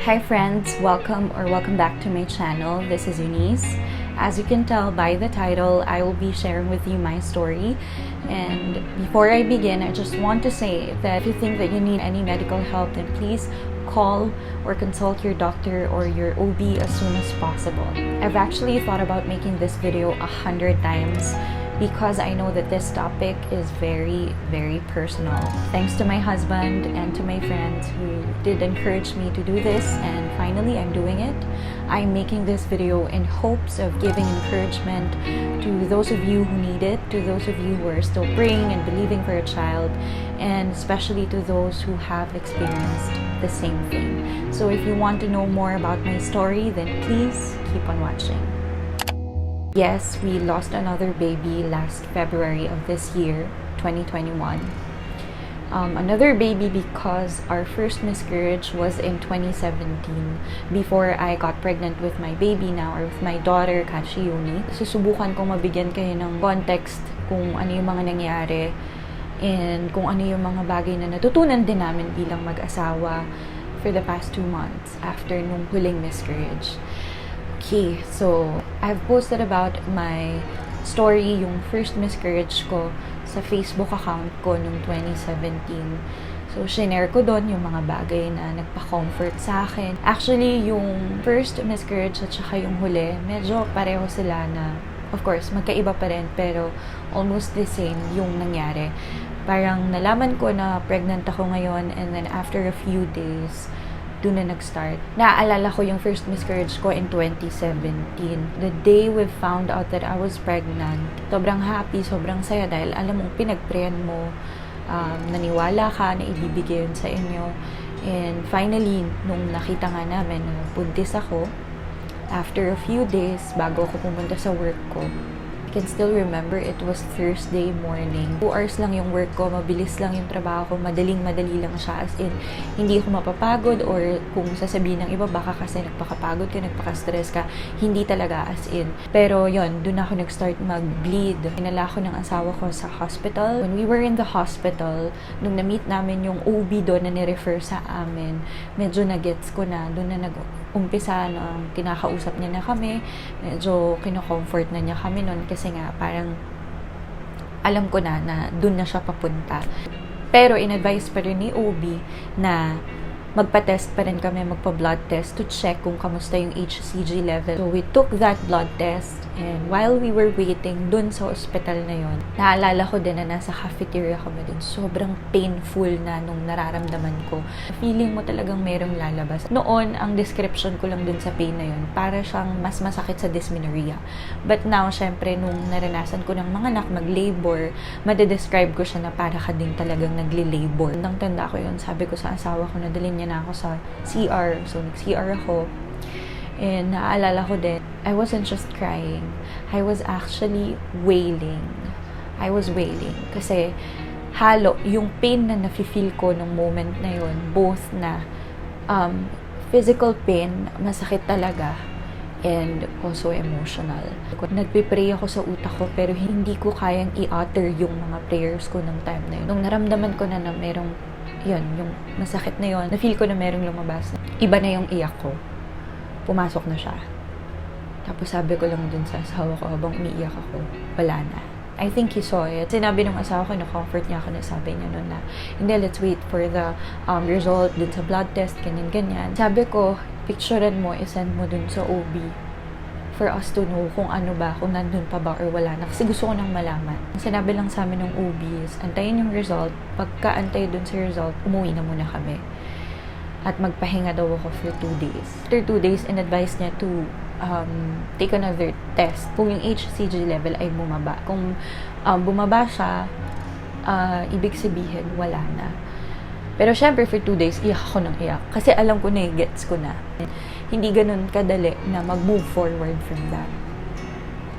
Hi friends, welcome back to my channel. This is Eunice. As you can tell by the title, I will be sharing with you my story. And before I begin, I just want to say that if you think that you need any medical help, then please call or consult your doctor or your OB as soon as possible. I've actually thought about making this video 100 times because I know that this topic is very, very personal. Thanks to my husband and to my friends who did encourage me to do this, and finally I'm doing it. I'm making this video in hopes of giving encouragement to those of you who need it, to those of you who are still praying and believing for a child, and especially to those who have experienced the same thing. So if you want to know more about my story, then please keep on watching. Yes, we lost another baby last February of this year, 2021. Another baby because our first miscarriage was in 2017 before I got pregnant with my baby now, or with my daughter, Eunice. Susubukan kong mabigyan kayo ng context kung ano yung mga nangyari and kung ano yung mga bagay na natutunan din namin bilang mag-asawa for the past 2 months after nung huling miscarriage. Okay, so I've posted about my story, yung first miscarriage ko sa Facebook account ko noong 2017. So, shinare ko doon yung mga bagay na nagpa-comfort sa akin. Actually, yung first miscarriage at saka yung huli, medyo pareho sila na, of course, magkaiba pa rin, pero almost the same yung nangyari. Parang nalaman ko na pregnant ako ngayon, and then after a few days, doon na nag-start. Naaalala ko yung first miscarriage ko in 2017. The day we found out that I was pregnant, sobrang happy, sobrang saya dahil alam mo, pinag-prayan mo, naniwala ka na ibibigay yun sa inyo. And finally, nung nakita nga namin na buntis ako, after a few days, bago ako pumunta sa work ko, I can still remember it was Thursday morning. 2 hours lang yung work ko, mabilis lang yung trabaho ko, madaling-madali lang siya, as in, hindi ako mapapagod, or kung sasabihin ng iba, baka kasi nagpakapagod ka, nagpaka-stress ka, hindi talaga, as in. Pero yon, dun ako nag-start mag-bleed. Inala ko ng asawa ko sa hospital. When we were in the hospital, nung na-meet namin yung OB doon na ni-refer sa amin, medyo na-gets ko na, dun na umpisa na kinakausap niya na kami, medyo kino-comfort na niya kami noon kasi nga parang alam ko na dun na siya papunta. Pero in-advise pa rin ni OB na magpa-test pa rin kami, magpa-blood test to check kung kamusta yung HCG level. So we took that blood test, and while we were waiting dun sa hospital na yon, naalala ko din na nasa cafeteria kami dun. Sobrang painful na nung nararamdaman ko. Feeling mo talagang merong lalabas. Noon, ang description ko lang dun sa pain na yun, para siyang mas masakit sa dysmenorrhea. But now, syempre, nung naranasan ko ng mga anak mag-labor, madedescribe ko siya na para ka din talagang nagli-labor. Nang tanda ko yun, sabi ko sa asawa ko na dalhin niya na ako sa CR. So, nag-CR ako. And naaalala ko din, I wasn't just crying. I was actually wailing. I was wailing. Kasi halo, yung pain na nafe-feel ko nung moment na yun, both na physical pain, masakit talaga, and also emotional. Nagpipray ako sa utak ko, pero hindi ko kayang i-utter yung mga prayers ko ng time na yun. Nung naramdaman ko na merong yun, yung masakit na yun, na-feel ko na merong lumabas. Iba na yung iyak ko. Pumasok na siya. Tapos sabi ko lang dun sa asawa ko habang umiiyak ako, wala na. I think he saw it. Sinabi ng asawa ko, na-comfort niya ako, na sabi niya nun na, hindi, let's wait for the result dun sa blood test, ganyan. Sabi ko, picturean mo, isend mo dun sa OB for us to know kung ano ba, kung nandun pa ba or wala na. Kasi gusto ko nang malaman. Sinabi lang sa amin ng OB is, antayin yung result. Pagka-antay dun sa result, umuwi na muna kami. At magpahinga daw ako for 2 days. After 2 days, in-advise niya to take another test kung yung HCG level ay bumaba. Kung bumaba siya, ibig sabihin, wala na. Pero syempre, for 2 days, iyak ako ng iyak. Kasi alam ko na, gets ko na. Hindi ganun kadali na mag-move forward from that.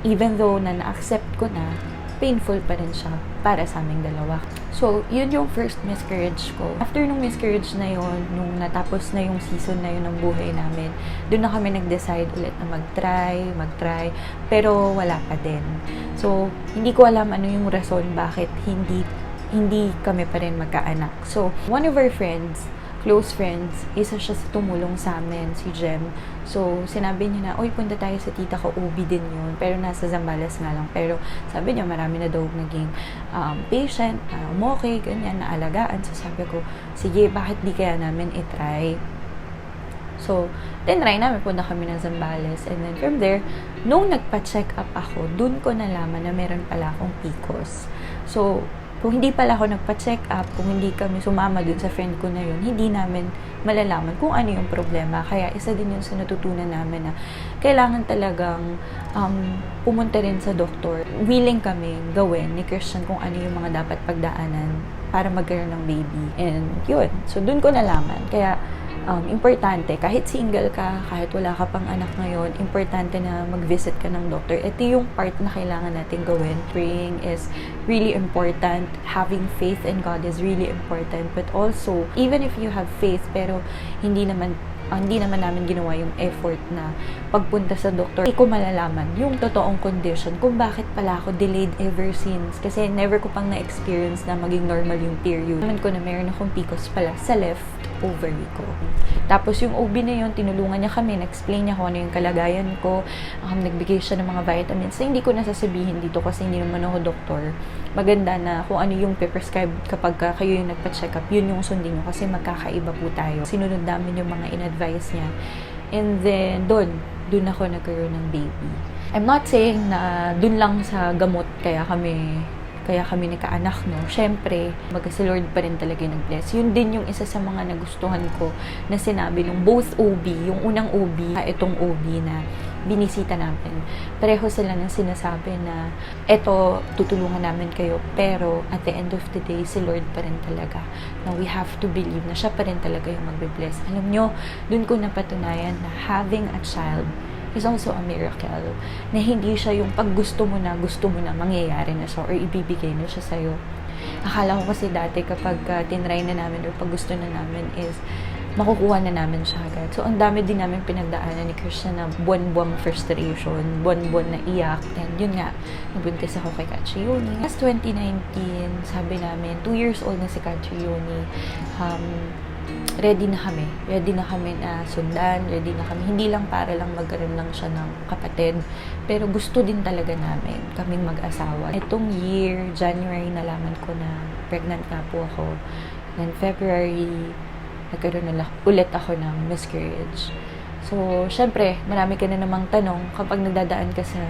Even though na-accept ko na, painful pa rin siya para sa aming dalawa. So, yun yung first miscarriage ko. After nung miscarriage na yun, nung natapos na yung season na yun ng buhay namin, doon na kami nag-decide ulit na mag-try, pero wala pa din. So, hindi ko alam ano yung rason bakit hindi kami pa rin magkaanak. So, one of our friends close friends, isa siya sa tumulong sa amin, si Jem. So, sinabi niya na, uy, punta tayo sa tita ko, OB din yun. Pero nasa Zambales nga lang. Pero sabi niya, marami na daw naging patient, okay, ganyan, naalagaan. So, sabi ko, sige, bakit di kaya namin itry? So, tinry namin, punta kami ng Zambales. And then from there, nung nagpa-check up ako, dun ko nalaman na meron pala akong PCOS. So, kung hindi pala ako nagpa-check up, kung hindi kami sumama dun sa friend ko na yun, hindi namin malalaman kung ano yung problema. Kaya isa din yun sa natutunan namin na kailangan talagang pumunta rin sa doktor. Willing kami gawin ni Christian kung ano yung mga dapat pagdaanan para magkaroon ng baby. And yun. So, dun ko nalaman. Kaya, importante, kahit single ka, kahit wala ka pang anak ngayon, importante na mag-visit ka ng doctor. Ito yung part na kailangan natin gawin. Praying is really important. Having faith in God is really important. But also, even if you have faith, pero hindi naman namin ginawa yung effort na pagpunta sa doktor, hindi ko malalaman yung totoong condition kung bakit pala ako delayed ever since. Kasi never ko pang na-experience na maging normal yung period. Naman ko na meron akong PCOS pala sa left ovary ko. Tapos yung OB na yun, tinulungan niya kami, na-explain niya kung ano yung kalagayan ko, nagbigay siya ng mga vitamins. So, hindi ko nasasabihin dito kasi hindi naman ako doktor. Maganda na kung ano yung prescribe kapag kayo yung nagpa-check up, yun yung sundin nyo kasi magkakaiba po tayo. Sinunod namin yung mga in-advise niya. And then, dun ako nagkaroon ng baby. I'm not saying na dun lang sa gamot kaya kami nagkaanak, no? Siyempre, si Lord pa rin talaga nag-bless. Yun din yung isa sa mga nagustuhan ko na sinabi nung both OB, yung unang OB, itong OB na binisita namin. Pareho sila nang sinasabi na eto, tutulungan namin kayo, pero at the end of the day, si Lord pa rin talaga. Na we have to believe na siya pa rin talaga yung magbe-bless. Alam nyo, dun ko napatunayan na having a child is also a miracle. Na hindi siya yung pag gusto mo na, mangyayari na siya or ibibigay na siya sa'yo. Akala ko kasi dati kapag tinry na namin or pag gusto na namin is makukuha na namin siya agad. So, ang dami din namin pinagdaanan ni Christian na buwan-buwang frustration, buwan-buwan na iyak. And yun nga, nabuntis ako kay Katri Eunice. Last 2019, sabi namin, 2 years old na si Katri Eunice. Ready na kami na sundan, ready na kami, hindi lang para lang magkaroon lang siya ng kapatid, pero gusto din talaga namin, kaming mag-asawa. Itong year, January, nalaman ko na pregnant na po ako. Then February, nagkaroon na ulit ako ng miscarriage. So, syempre, marami ka na namang tanong kapag nagdadaan ka sa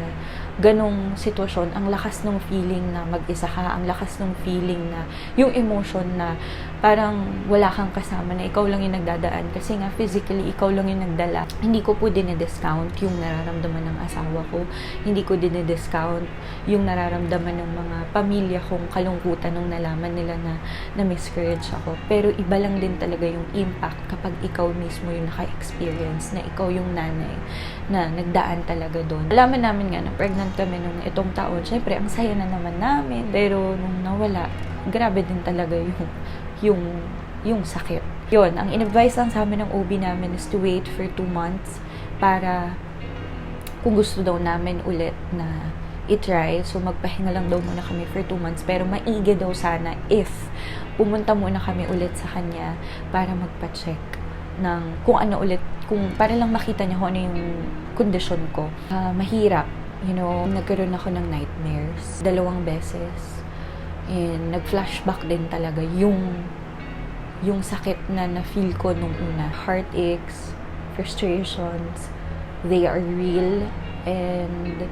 ganong sitwasyon, ang lakas ng feeling na mag-isa ka, ang lakas ng feeling na yung emotion na parang wala kang kasama, na ikaw lang yung nagdadaan kasi nga physically ikaw lang yung nagdala. Hindi ko po dinidiscount yung nararamdaman ng asawa ko, hindi ko dinidiscount yung nararamdaman ng mga pamilya kong kalungkutan nung nalaman nila na miscarriage ako, pero iba lang din talaga yung impact kapag ikaw mismo yung naka-experience, na ikaw yung nanay na nagdaan talaga doon. Alaman namin nga na pregnant kami nung itong taon. Syempre, ang saya na naman namin. Pero nung nawala, grabe din talaga yung sakit. Yun, ang in-advise lang sa amin ng OB namin is to wait for 2 months para kung gusto daw namin ulit na i-try. So, magpahinga lang daw muna kami for 2 months. Pero maigi daw sana if pumunta muna kami ulit sa kanya para magpa-check ng kung ano ulit, kung para lang makita niya kung ano yung kondisyon ko. Mahirap. You know, nagkaroon ako ng nightmares 2 beses. And nag-flashback din talaga yung sakit na na-feel ko nung una. Heartaches, frustrations, they are real. And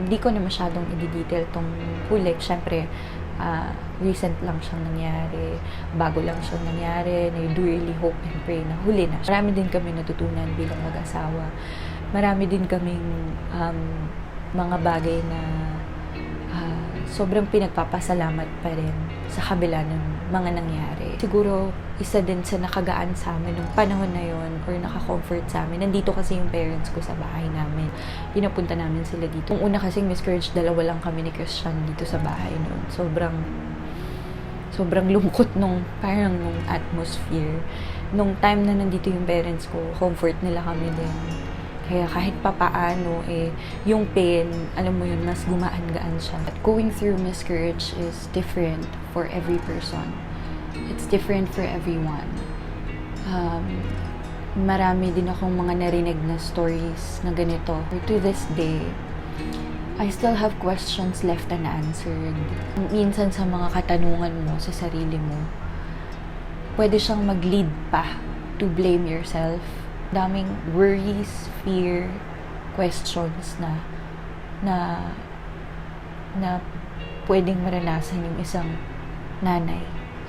di ko na masyadong i-detail tong huli. Siyempre, recent lang siyang nangyari, bago lang siyang nangyari, na I do really hope and pray na huli na. Marami din kami natutunan bilang mag-asawa. Marami din kaming mga bagay na sobrang pinagpapasalamat pa rin sa kabila ng mga nangyari. Siguro, isa din sa nakagaan sa amin nung panahon na yon or naka-comfort sa amin. Nandito kasi yung parents ko sa bahay namin. Pinapunta namin sila dito. Nung una kasing miscarriage, 2 lang kami ni Christian dito sa bahay noon. Sobrang lungkot nung atmosphere. Nung time na nandito yung parents ko, comfort nila kami din. Kaya kahit papaano, yung pain, alam mo yun, mas gumaan-gaan siya. But going through miscarriage is different for every person. It's different for everyone. Marami din akong mga narinig na stories na ganito. To this day, I still have questions left unanswered. Minsan sa mga katanungan mo sa sarili mo, pwede siyang mag-lead pa to blame yourself. Daming worries, fear, questions na pwedeng maranasan yung isang nanay.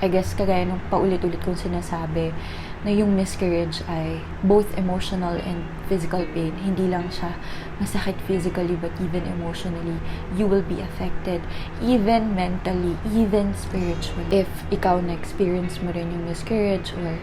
I guess kagaya nung paulit-ulit kong sinasabi na yung miscarriage ay both emotional and physical pain. Hindi lang siya masakit physically but even emotionally. You will be affected even mentally, even spiritually. If ikaw na-experience mo rin yung miscarriage or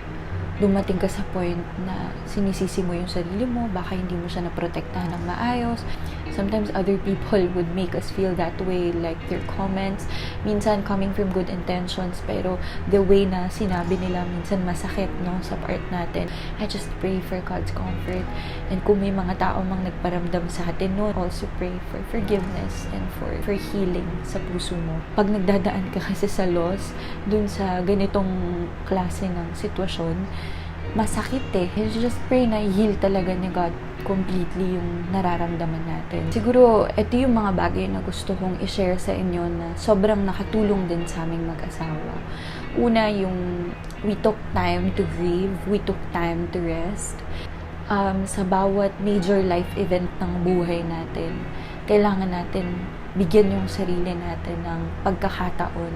dumating ka sa point na sinisisi mo yung sarili mo, baka hindi mo siya naprotektahan ng maayos. Sometimes other people would make us feel that way, like their comments, minsan coming from good intentions, pero the way na sinabi nila minsan masakit, no, sa part natin. I just pray for God's comfort, and kung may mga tao mang nagparamdam sa atin, no, also pray for forgiveness and for healing sa puso mo. Pag nagdadaan ka kasi sa loss, dun sa ganitong klase ng sitwasyon, masakit eh. Just pray na heal talaga ni God completely yung nararamdaman natin. Siguro, ito yung mga bagay na gusto kong i-share sa inyo na sobrang nakatulong din sa aming mag-asawa. Una, yung we took time to grieve, we took time to rest. Sa bawat major life event ng buhay natin, kailangan natin bigyan yung sarili natin ng pagkakataon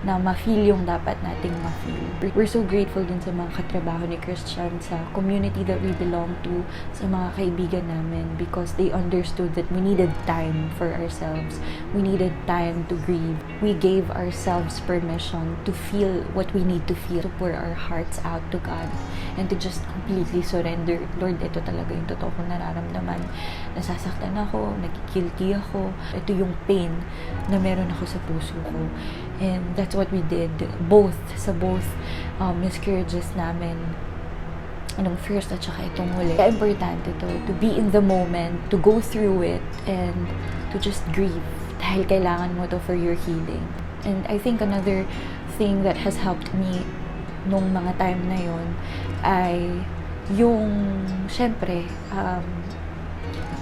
na ma-feel yung dapat nating ma-feel. We're so grateful din sa mga katrabaho ni Christian, sa community that we belong to, sa mga kaibigan namin, because they understood that we needed time for ourselves. We needed time to grieve. We gave ourselves permission to feel what we need to feel, to pour our hearts out to God, and to just completely surrender. Lord, ito talaga yung totoo kong nararamdaman. Nasasaktan ako, nagigilty ako. Ito yung pain na meron ako sa puso ko. And that's what we did. Sa both miscarriages namin. Anong first at saka itong huli. Kaya importante to be in the moment, to go through it, and to just grieve. Dahil kailangan mo to for your healing. And I think another thing that has helped me nung mga time na yon ay yung, syempre,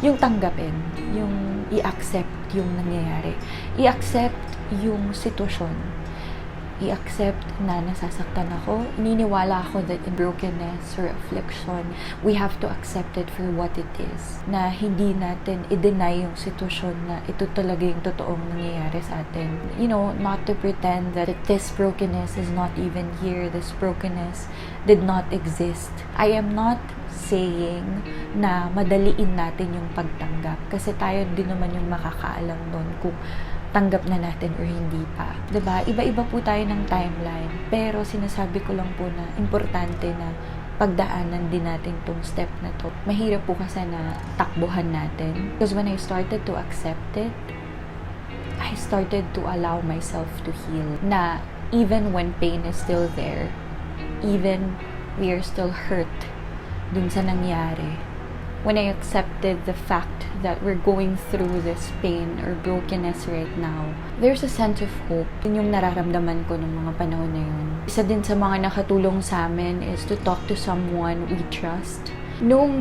yung tanggapin, yung i-accept yung nangyayari. I-accept yung sitwasyon. I-accept na nasasaktan ako. Ininiwala ako that in brokenness or affliction, we have to accept it for what it is. Na hindi natin i-deny yung sitwasyon na ito talaga yung totoong nangyayari sa atin. You know, not to pretend that this brokenness is not even here. This brokenness did not exist. I am not saying na madaliin natin yung pagtanggap. Kasi tayo din naman yung makakaalam nun kung tanggap na natin or hindi pa. Diba? Iba-iba po tayo ng timeline. Pero sinasabi ko lang po na importante na pagdaanan din natin tong step na to. Mahirap po kasi na takbuhan natin. Because when I started to accept it, I started to allow myself to heal. Na even when pain is still there, even we are still hurt dun sa nangyari, when I accepted the fact that we're going through this pain or brokenness right now, there's a sense of hope. Yun yung nararamdaman ko ng mga panahon na yun. Isa din sa mga nakatulong sa amin is to talk to someone we trust. Nung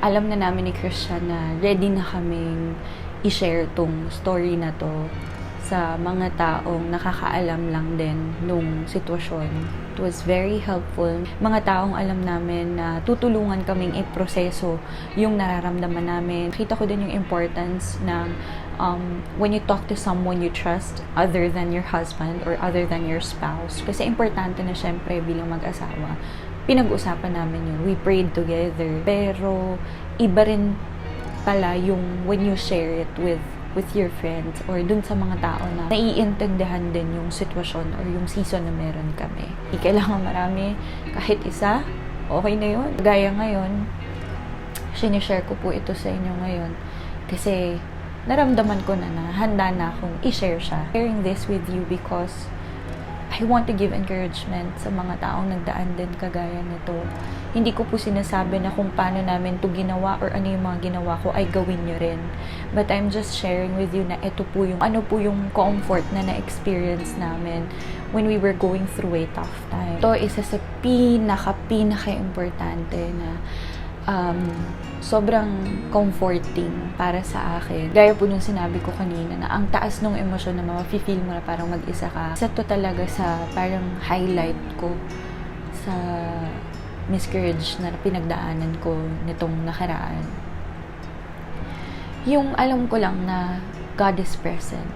alam na namin ni Christian na ready na kaming i-share tong story na to sa mga taong nakakaalam lang din nung sitwasyon, it was very helpful. Mga taong alam namin na tutulungan kaming i-proseso yung nararamdaman namin. Kita ko din yung importance ng when you talk to someone you trust other than your husband or other than your spouse. Kasi importante na syempre bilang mag-asawa, pinag-usapan namin yun. We prayed together. Pero iba rin pala yung when you share it with your friends or dun sa mga tao na naiintindihan din yung sitwasyon or yung season na meron kami. Kailangan marami, kahit isa, okay na yun. Gaya ngayon, sinishare ko po ito sa inyo ngayon kasi naramdaman ko na handa na akong i-share siya. Sharing this with you because I want to give encouragement sa mga taong nagdaan din kagaya nito. Hindi ko po sinasabi na kung paano namin to ginawa or ano yung mga ginawa ko ay gawin nyo rin. But I'm just sharing with you na ito po yung comfort na na-experience namin when we were going through a tough time. Ito isa sa pinaka-importante na sobrang comforting para sa akin. Gaya po nung sinabi ko kanina na ang taas ng emosyon na mafe-feel mo na parang mag-isa ka. Isa to talaga sa parang highlight ko sa miscarriage na pinagdaanan ko nitong nakaraan. Yung alam ko lang na God is present.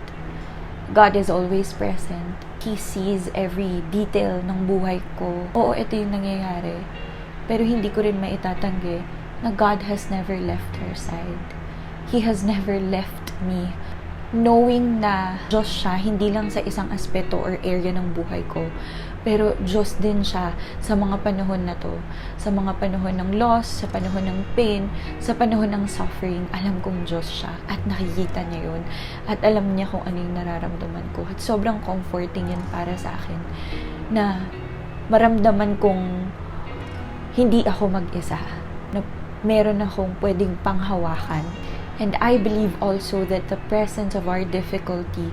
God is always present. He sees every detail ng buhay ko. Oo, ito yung nangyayari. Pero hindi ko rin maitatanggi na God has never left her side. He has never left me. Knowing na Diyos siya, hindi lang sa isang aspeto or area ng buhay ko, pero Diyos din siya sa mga panahon na to. Sa mga panahon ng loss, sa panahon ng pain, sa panahon ng suffering, alam kong Diyos siya at nakikita niya yun. At alam niya kung ano yung nararamdaman ko. At sobrang comforting yun para sa akin na maramdaman kong hindi ako mag-isa. Na meron akong pwedeng panghawakan. And I believe also that the presence of our difficulty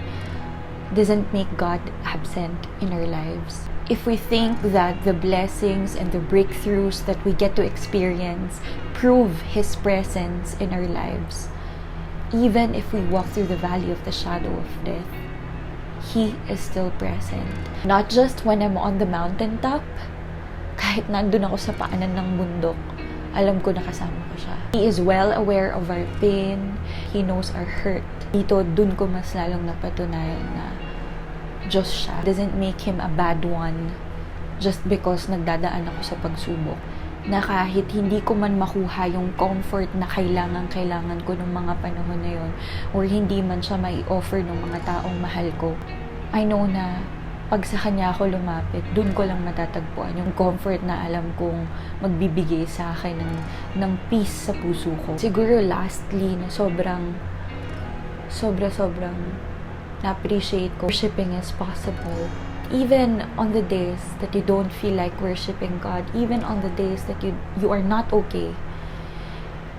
doesn't make God absent in our lives. If we think that the blessings and the breakthroughs that we get to experience prove His presence in our lives, even if we walk through the valley of the shadow of death, He is still present. Not just when I'm on the mountaintop, kahit nandun ako sa paanan ng bundok, alam ko na kasama ko siya. He is well aware of our pain. He knows our hurt. Dito, dun ko mas lalong napatunayan na Diyos siya. Doesn't make Him a bad one just because nagdadaan ako sa pagsubok. Na kahit hindi ko man makuha yung comfort na kailangan ko ng mga panahon na yun, or hindi man siya mai-offer ng mga taong mahal ko, I know na pag sa Kanya ako lumapit, dun ko lang matatagpuan yung comfort na alam kong magbibigay sa akin ng peace sa puso ko. Siguro lastly, na sobrang na-appreciate ko, worshiping is possible. Even on the days that you don't feel like worshiping God, even on the days that you are not okay,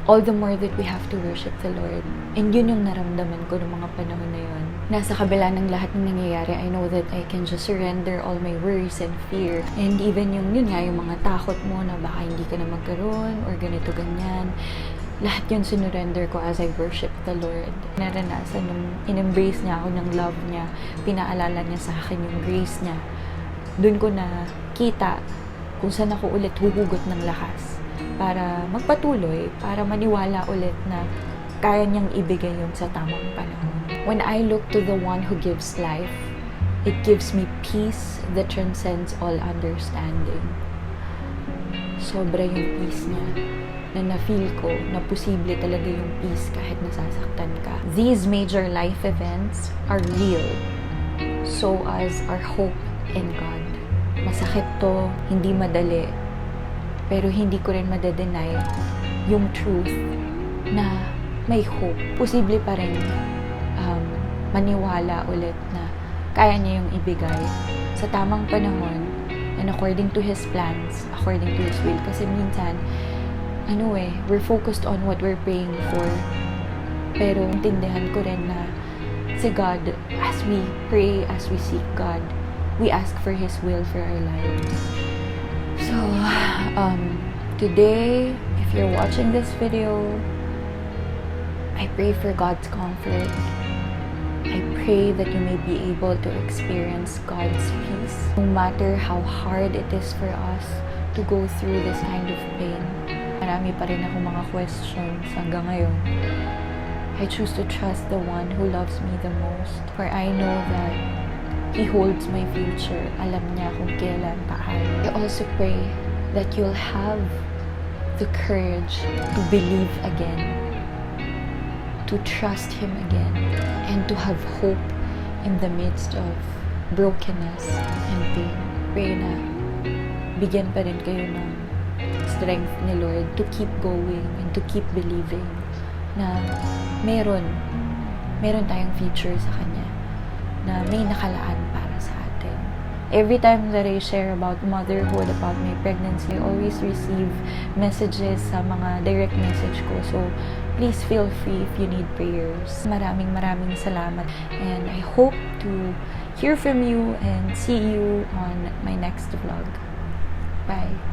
all the more that we have to worship the Lord. And yun yung naramdaman ko ng mga panahon na yun. Nasa kabila ng lahat ng nangyayari, I know that I can just surrender all my worries and fear. And even yung mga takot mo na baka hindi ka na magkaroon or ganito, ganyan. Lahat yun sinurrender ko as I worship the Lord. Naranasan nung in-embrace niya ako ng love niya, pinaalala niya sa akin yung grace niya. Doon ko na kita kung saan ako ulit huhugot ng lakas para magpatuloy, para maniwala ulit na kaya niyang ibigay yun sa tamang panahon. When I look to the one who gives life, it gives me peace that transcends all understanding. Sobra yung peace niya na na-feel ko na posible talaga yung peace kahit nasasaktan ka. These major life events are real. So as our hope in God. Masakit to, hindi madali, pero hindi ko rin madadenay yung truth na may hope. Posible pa rin maniwala ulit na kaya niya yung ibigay sa tamang panahon and according to His plans, according to His will. Kasi minsan, we're focused on what we're praying for. Pero intindihan ko rin na si God, as we pray, as we seek God, we ask for His will for our lives. So, today, if you're watching this video, I pray for God's comfort. I pray that you may be able to experience God's peace. No matter how hard it is for us to go through this kind of pain. Marami pa rin ako mga questions hanggang ngayon. I choose to trust the one who loves me the most. For I know that He holds my future. Alam niya kung kailan paano. I also pray that you'll have the courage to believe again, to trust Him again, and to have hope in the midst of brokenness and pain. Pray na bigyan pa rin kayo ng strength ni Lord to keep going and to keep believing na meron tayong future sa Kanya, na may nakalaan para sa atin. every time that I share about motherhood, about my pregnancy, I always receive messages sa mga direct message ko. So, please feel free if you need prayers. Maraming salamat. And I hope to hear from you and see you on my next vlog. Bye!